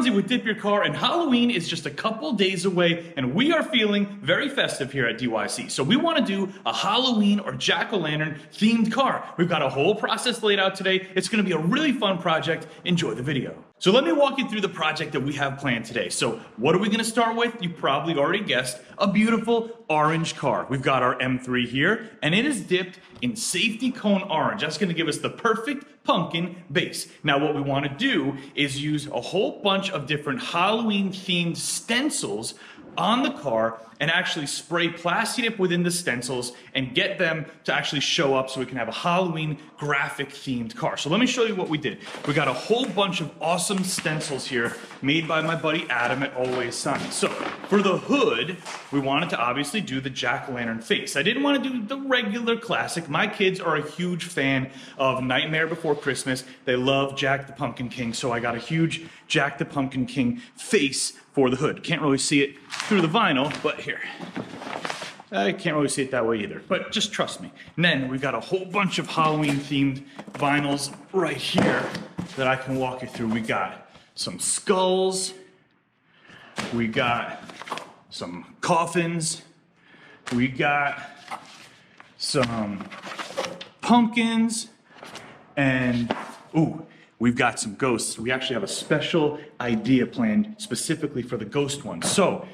Fonzie with Dip Your Car, and Halloween is just a couple days away, and we are feeling very festive here at DYC. So we want to do a Halloween or jack-o'-lantern themed car. We've got a whole process laid out today. It's going to be a really fun project. Enjoy the video. So let me walk you through the project that we have planned today. So what are we going to start with? You probably already guessed, a beautiful orange car. We've got our M3 here, and it is dipped in safety cone orange. That's going to give us the perfect pumpkin base. Now what we want to do is use a whole bunch of different Halloween themed stencils on the car and actually spray Plasti Dip within the stencils and get them to actually show up so we can have a Halloween graphic themed car. So let me show you what we did. We got a whole bunch of awesome stencils here made by my buddy Adam at Always Sunny. So for the hood, we wanted to obviously do the jack-o'-lantern face. I didn't want to do the regular classic. My kids are a huge fan of Nightmare Before Christmas. They love Jack the Pumpkin King, so I got a huge Jack the Pumpkin King face for the hood. Can't really see it through the vinyl, but here. I can't really see it that way either, but just trust me. And then we've got a whole bunch of Halloween themed vinyls right here that I can walk you through. We got some skulls, we got some coffins, we got some pumpkins, and ooh, we've got some ghosts. We actually have a special idea planned specifically for the ghost one. So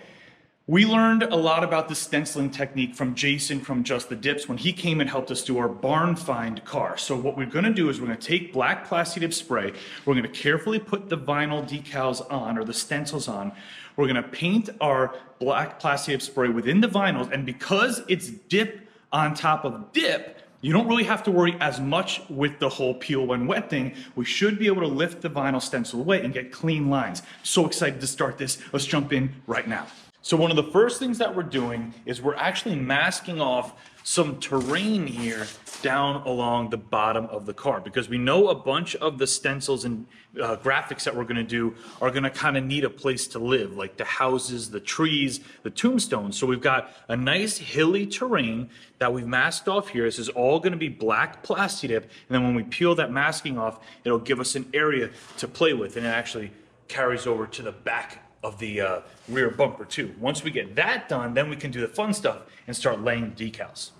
we learned a lot about the stenciling technique from Jason from Just the Dips when he came and helped us do our barn find car. So what we're going to do is we're going to take black Plasti Dip spray. We're going to carefully put the vinyl decals on, or the stencils on. We're going to paint our black Plasti Dip spray within the vinyls, and because it's dip on top of dip, you don't really have to worry as much with the whole peel when wet thing. We should be able to lift the vinyl stencil away and get clean lines. So excited to start this. Let's jump in right now. So one of the first things that we're doing is we're actually masking off some terrain here down along the bottom of the car, because we know a bunch of the stencils and graphics that we're going to do are going to kind of need a place to live, like the houses, the trees, the tombstones. So we've got a nice hilly terrain that we've masked off here. This is all going to be black Plasti Dip, and then when we peel that masking off, it'll give us an area to play with, and it actually carries over to the back of the rear bumper too. Once we get that done, then we can do the fun stuff and start laying decals.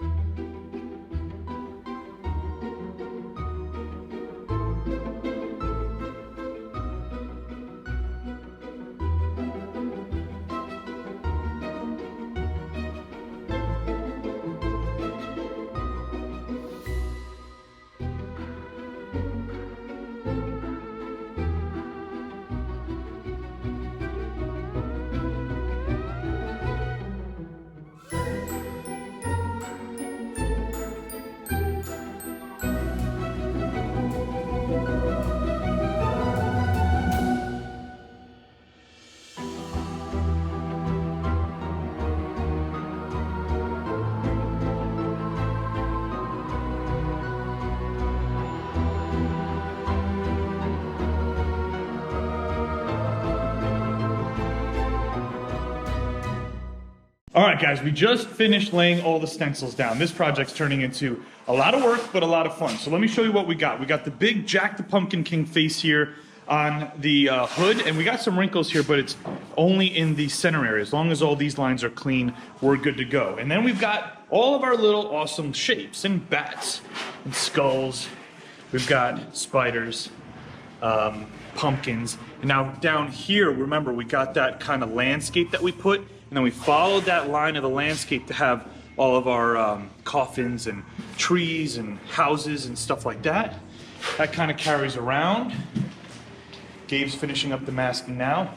All right, guys, we just finished laying all the stencils down. This project's turning into a lot of work, but a lot of fun. So let me show you what we got. We got the big Jack the Pumpkin King face here on the hood, and we got some wrinkles here, but it's only in the center area. As long as all these lines are clean, we're good to go. And then we've got all of our little awesome shapes and bats and skulls. We've got spiders, pumpkins. And now down here, remember, we got that kind of landscape that we put, and then we followed that line of the landscape to have all of our coffins and trees and houses and stuff like that. That kind of carries around. Gabe's finishing up the masking now.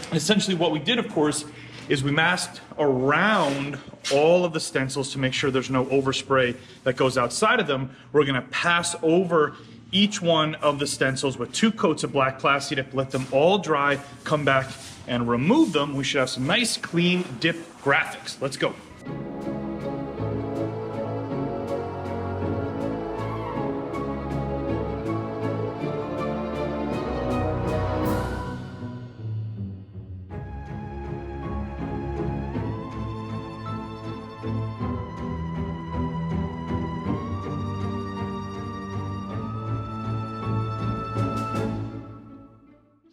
And essentially what we did, of course, is we masked around all of the stencils to make sure there's no overspray that goes outside of them. We're gonna pass over each one of the stencils with 2 coats of black Plasti Dip, let them all dry, come back and remove them. We should have some nice, clean dip graphics. Let's go.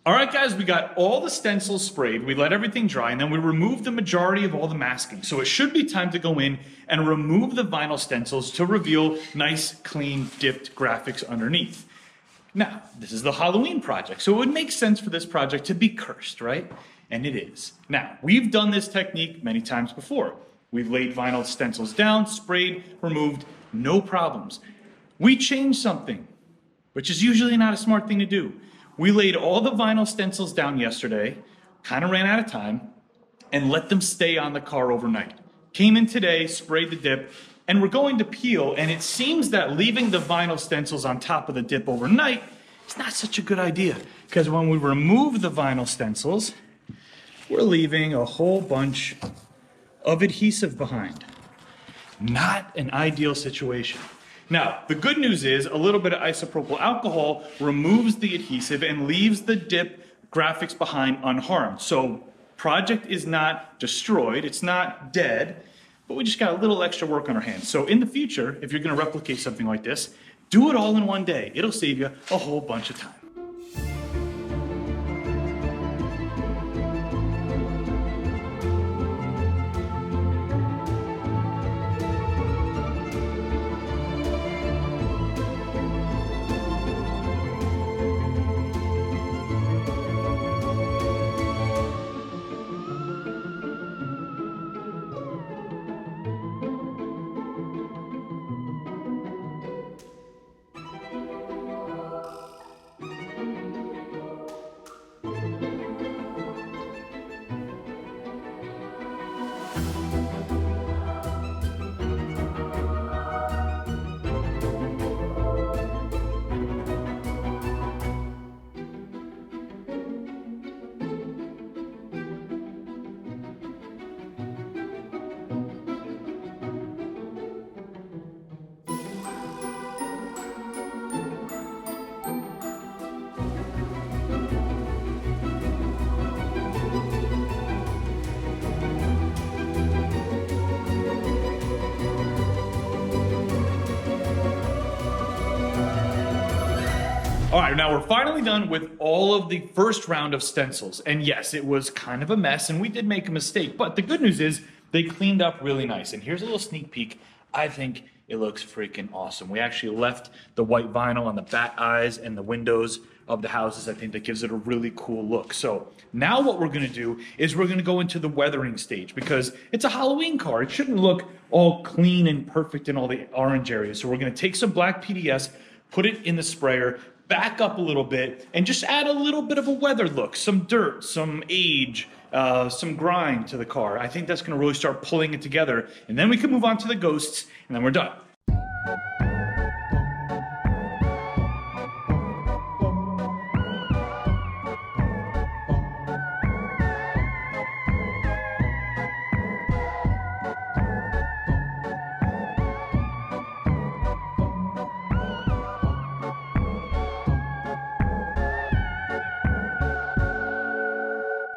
All right, guys, we got all the stencils sprayed. We let everything dry, and then we removed the majority of all the masking. So it should be time to go in and remove the vinyl stencils to reveal nice, clean, dipped graphics underneath. Now, this is the Halloween project, so it would make sense for this project to be cursed, right? And it is. Now, we've done this technique many times before. We've laid vinyl stencils down, sprayed, removed, no problems. We changed something, which is usually not a smart thing to do. We laid all the vinyl stencils down yesterday, kind of ran out of time, and let them stay on the car overnight. Came in today, sprayed the dip, and we're going to peel, and it seems that leaving the vinyl stencils on top of the dip overnight is not such a good idea, because when we remove the vinyl stencils, we're leaving a whole bunch of adhesive behind. Not an ideal situation. Now, the good news is a little bit of isopropyl alcohol removes the adhesive and leaves the dip graphics behind unharmed. So, project is not destroyed, it's not dead, but we just got a little extra work on our hands. So in the future, if you're gonna replicate something like this, do it all in one day. It'll save you a whole bunch of time. All right, now we're finally done with all of the first round of stencils. And yes, it was kind of a mess and we did make a mistake, but the good news is they cleaned up really nice. And here's a little sneak peek. I think it looks freaking awesome. We actually left the white vinyl on the bat eyes and the windows of the houses. I think that gives it a really cool look. So now what we're gonna do is we're gonna go into the weathering stage because it's a Halloween car. It shouldn't look all clean and perfect in all the orange areas. So we're gonna take some black PDS, put it in the sprayer, back up a little bit, and just add a little bit of a weathered look, some dirt, some age, some grime to the car. I think that's gonna really start pulling it together, and then we can move on to the ghosts, and then we're done.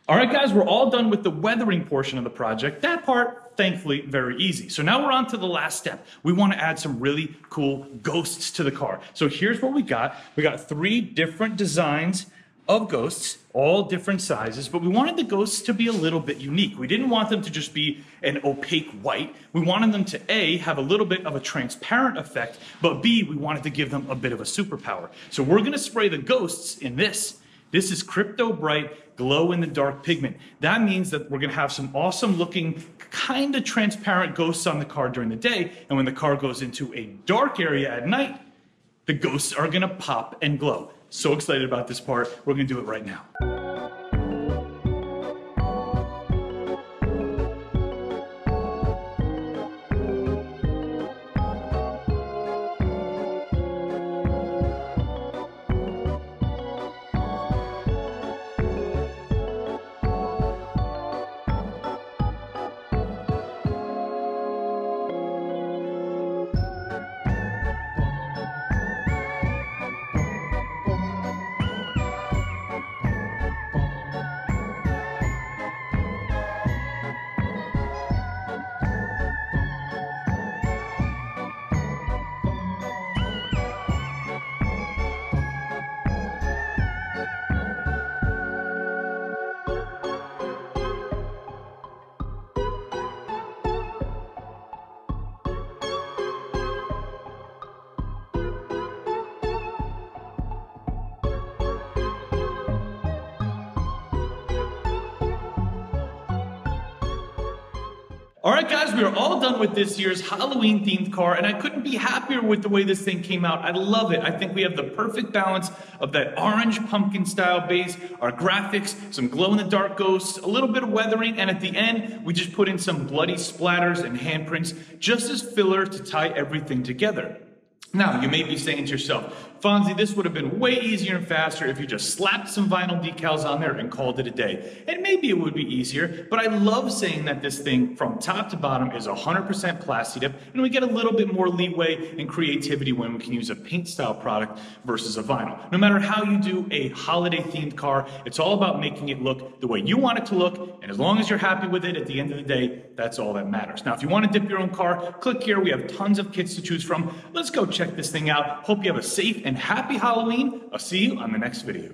All right, guys, we're all done with the weathering portion of the project. That part, thankfully, very easy. So now we're on to the last step. We want to add some really cool ghosts to the car. So here's what we got. We got 3 different designs of ghosts, all different sizes, but we wanted the ghosts to be a little bit unique. We didn't want them to just be an opaque white. We wanted them to A, have a little bit of a transparent effect, but B, we wanted to give them a bit of a superpower. So we're gonna spray the ghosts in this. This is Crypto Bright Glow in the Dark pigment. That means that we're gonna have some awesome looking, kind of transparent ghosts on the car during the day, and when the car goes into a dark area at night, the ghosts are gonna pop and glow. So excited about this part. We're gonna do it right now. All right, guys, we are all done with this year's Halloween themed car, and I couldn't be happier with the way this thing came out. I love it. I think we have the perfect balance of that orange pumpkin style base, our graphics, some glow in the dark ghosts, a little bit of weathering, and at the end, we just put in some bloody splatters and handprints just as filler to tie everything together. Now, you may be saying to yourself, Fonzie, this would have been way easier and faster if you just slapped some vinyl decals on there and called it a day. And maybe it would be easier, but I love saying that this thing from top to bottom is 100% Plasti Dip, and we get a little bit more leeway and creativity when we can use a paint style product versus a vinyl. No matter how you do a holiday themed car, it's all about making it look the way you want it to look, and as long as you're happy with it at the end of the day, that's all that matters. Now, if you want to dip your own car, click here. We have tons of kits to choose from. Let's go check this thing out. Hope you have a safe and happy Halloween. I'll see you on the next video.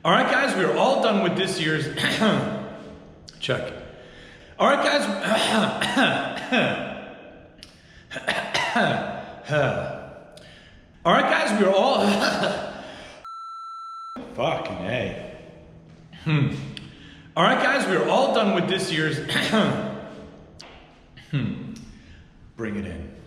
All right, guys, we are all done with this year's check. All right, guys. All right, guys, we are all fucking A. All right, guys, we are all done with this year's bring it in.